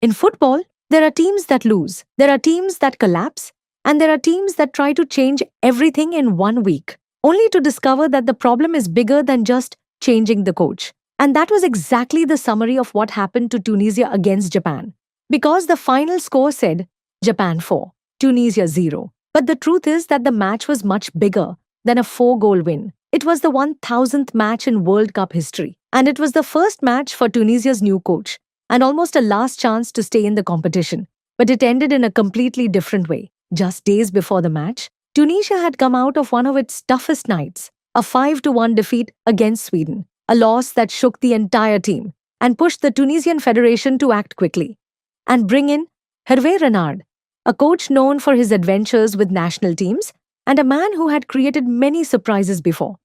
In football, there are teams that lose, there are teams that collapse, and there are teams that try to change everything in 1 week, only to discover that the problem is bigger than just changing the coach. And that was exactly the summary of what happened to Tunisia against Japan. Because the final score said Japan 4, Tunisia 0. But the truth is that the match was much bigger than a 4-goal win. It was the 1000th match in World Cup history. And it was the first match for Tunisia's new coach, and almost a last chance to stay in the competition. But it ended in a completely different way. Just days before the match, Tunisia had come out of one of its toughest nights, a 5-1 defeat against Sweden, a loss that shook the entire team and pushed the Tunisian Federation to act quickly and bring in Hervé Renard, a coach known for his adventures with national teams and a man who had created many surprises before.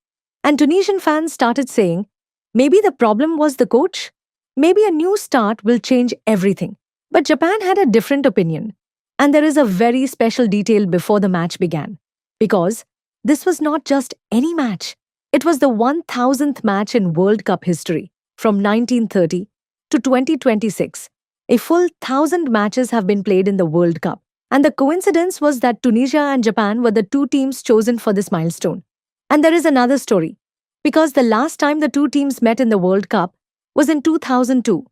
And Tunisian fans started saying, maybe the problem was the coach? Maybe a new start will change everything. But Japan had a different opinion. And there is a very special detail before the match began. Because this was not just any match. It was the 1000th match in World Cup history, from 1930 to 2026. A full 1000 matches have been played in the World Cup. And the coincidence was that Tunisia and Japan were the two teams chosen for this milestone. And there is another story. Because the last time the two teams met in the World Cup was in 2002.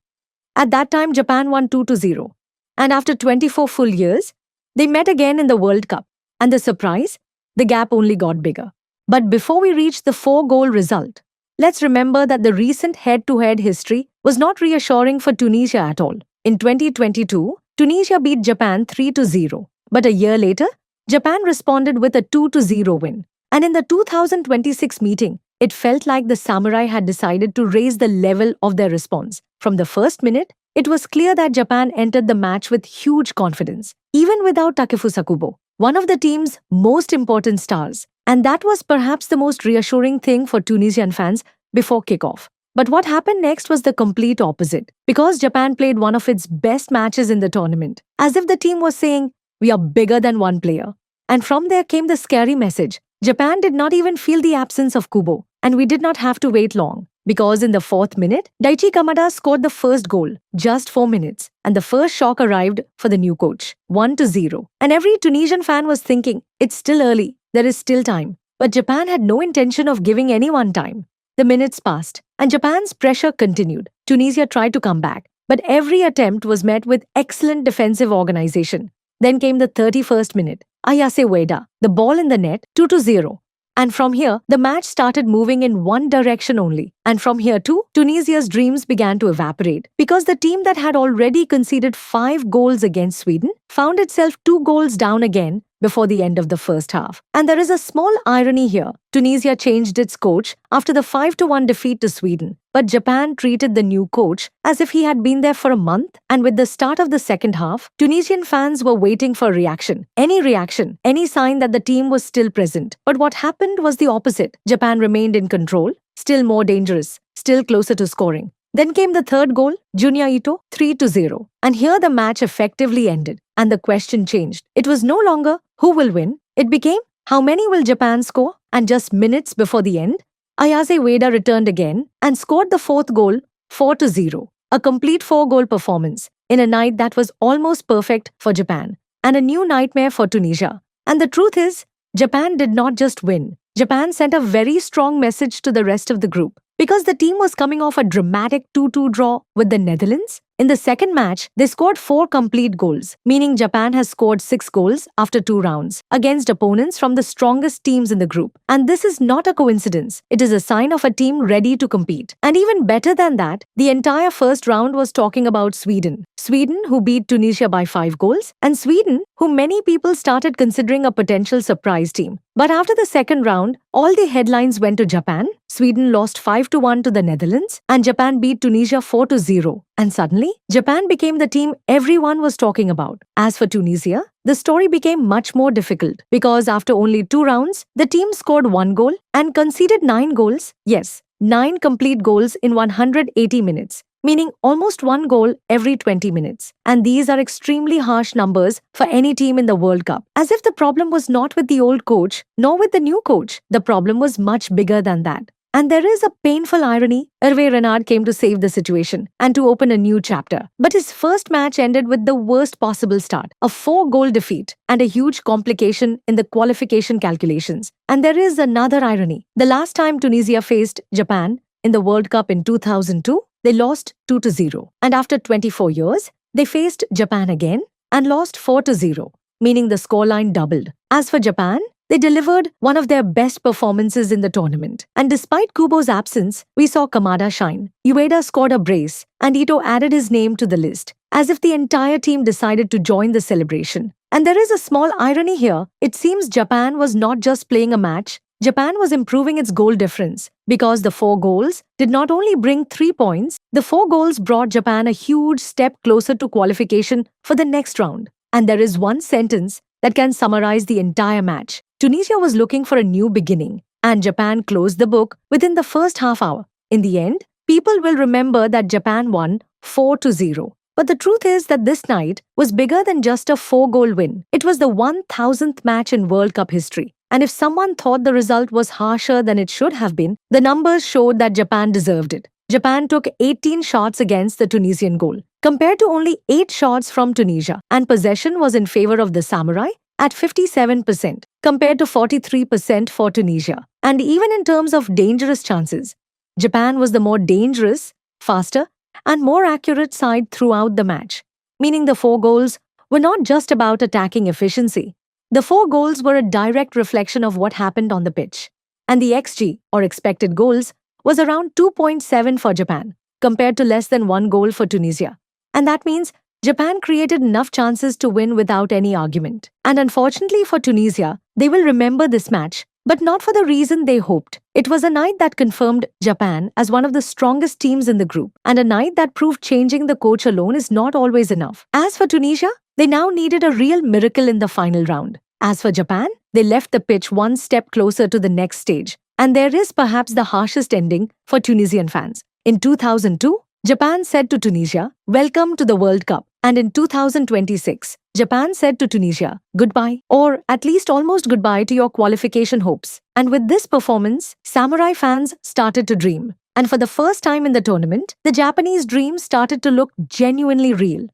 At that time, Japan won 2-0. And after 24 full years, they met again in the World Cup. And the surprise? The gap only got bigger. But before we reach the 4-goal result, let's remember that the recent head-to-head history was not reassuring for Tunisia at all. In 2022, Tunisia beat Japan 3-0. But a year later, Japan responded with a 2-0 win. And in the 2026 meeting, it felt like the samurai had decided to raise the level of their response. From the first minute, it was clear that Japan entered the match with huge confidence, even without Takefusa Kubo, one of the team's most important stars. And that was perhaps the most reassuring thing for Tunisian fans before kickoff. But what happened next was the complete opposite, because Japan played one of its best matches in the tournament, as if the team was saying, we are bigger than one player. And from there came the scary message. Japan did not even feel the absence of Kubo, and we did not have to wait long. Because in the 4th minute, Daichi Kamada scored the first goal, just 4 minutes, and the first shock arrived for the new coach, 1-0. And every Tunisian fan was thinking, it's still early, there is still time. But Japan had no intention of giving anyone time. The minutes passed, and Japan's pressure continued. Tunisia tried to come back, but every attempt was met with excellent defensive organization. Then came the 31st minute. Ayase Ueda, the ball in the net, 2-0. And from here, the match started moving in one direction only. And from here too, Tunisia's dreams began to evaporate because the team that had already conceded 5 goals against Sweden found itself 2 goals down again before the end of the first half. And there is a small irony here. Tunisia changed its coach after the 5-1 defeat to Sweden. But Japan treated the new coach as if he had been there for a month, and with the start of the second half, Tunisian fans were waiting for a reaction, any sign that the team was still present. But what happened was the opposite. Japan remained in control, still more dangerous, still closer to scoring. Then came the third goal, Junya Ito, 3-0. And here the match effectively ended, and the question changed. It was no longer who will win, it became how many will Japan score? And just minutes before the end, Ayase Ueda returned again and scored the 4th goal, 4-0. A complete 4-goal performance in a night that was almost perfect for Japan and a new nightmare for Tunisia. And the truth is, Japan did not just win. Japan sent a very strong message to the rest of the group because the team was coming off a dramatic 2-2 draw with the Netherlands. In the second match, they scored 4 complete goals, meaning Japan has scored 6 goals after 2 rounds against opponents from the strongest teams in the group. And this is not a coincidence. It is a sign of a team ready to compete. And even better than that, the entire first round was talking about Sweden. Sweden, who beat Tunisia by 5 goals, and Sweden, who many people started considering a potential surprise team. But after the second round, all the headlines went to Japan. Sweden lost 5-1 to the Netherlands, and Japan beat Tunisia 4-0. And suddenly, Japan became the team everyone was talking about. As for Tunisia, the story became much more difficult because after only 2 rounds, the team scored 1 goal and conceded 9 goals. Yes, 9 complete goals in 180 minutes, meaning almost 1 goal every 20 minutes. And these are extremely harsh numbers for any team in the World Cup. As if the problem was not with the old coach, nor with the new coach. The problem was much bigger than that. And there is a painful irony. Hervé Renard came to save the situation and to open a new chapter. But his first match ended with the worst possible start, a 4-goal defeat and a huge complication in the qualification calculations. And there is another irony. The last time Tunisia faced Japan in the World Cup in 2002, they lost 2-0. And after 24 years, they faced Japan again and lost 4-0, meaning the scoreline doubled. As for Japan, they delivered one of their best performances in the tournament. And despite Kubo's absence, we saw Kamada shine. Ueda scored a brace, and Ito added his name to the list, as if the entire team decided to join the celebration. And there is a small irony here. It seems Japan was not just playing a match, Japan was improving its goal difference. Because the 4 goals did not only bring 3 points, the 4 goals brought Japan a huge step closer to qualification for the next round. And there is one sentence that can summarize the entire match. Tunisia was looking for a new beginning, and Japan closed the book within the first half hour. In the end, people will remember that Japan won 4-0. But the truth is that this night was bigger than just a 4-goal win. It was the 1000th match in World Cup history. And if someone thought the result was harsher than it should have been, the numbers showed that Japan deserved it. Japan took 18 shots against the Tunisian goal, compared to only 8 shots from Tunisia, and possession was in favor of the Samurai at 57%, compared to 43% for Tunisia. And even in terms of dangerous chances, Japan was the more dangerous, faster, and more accurate side throughout the match, meaning the 4 goals were not just about attacking efficiency. The 4 goals were a direct reflection of what happened on the pitch. And the XG, or expected goals, was around 2.7 for Japan, compared to less than 1 goal for Tunisia. And that means Japan created enough chances to win without any argument. And unfortunately for Tunisia, they will remember this match, but not for the reason they hoped. It was a night that confirmed Japan as one of the strongest teams in the group, and a night that proved changing the coach alone is not always enough. As for Tunisia, they now needed a real miracle in the final round. As for Japan, they left the pitch one step closer to the next stage. And there is perhaps the harshest ending for Tunisian fans. In 2002, Japan said to Tunisia, "Welcome to the World Cup." And in 2026, Japan said to Tunisia, "Goodbye," or at least almost goodbye to your qualification hopes. And with this performance, Samurai fans started to dream. And for the first time in the tournament, the Japanese dream started to look genuinely real.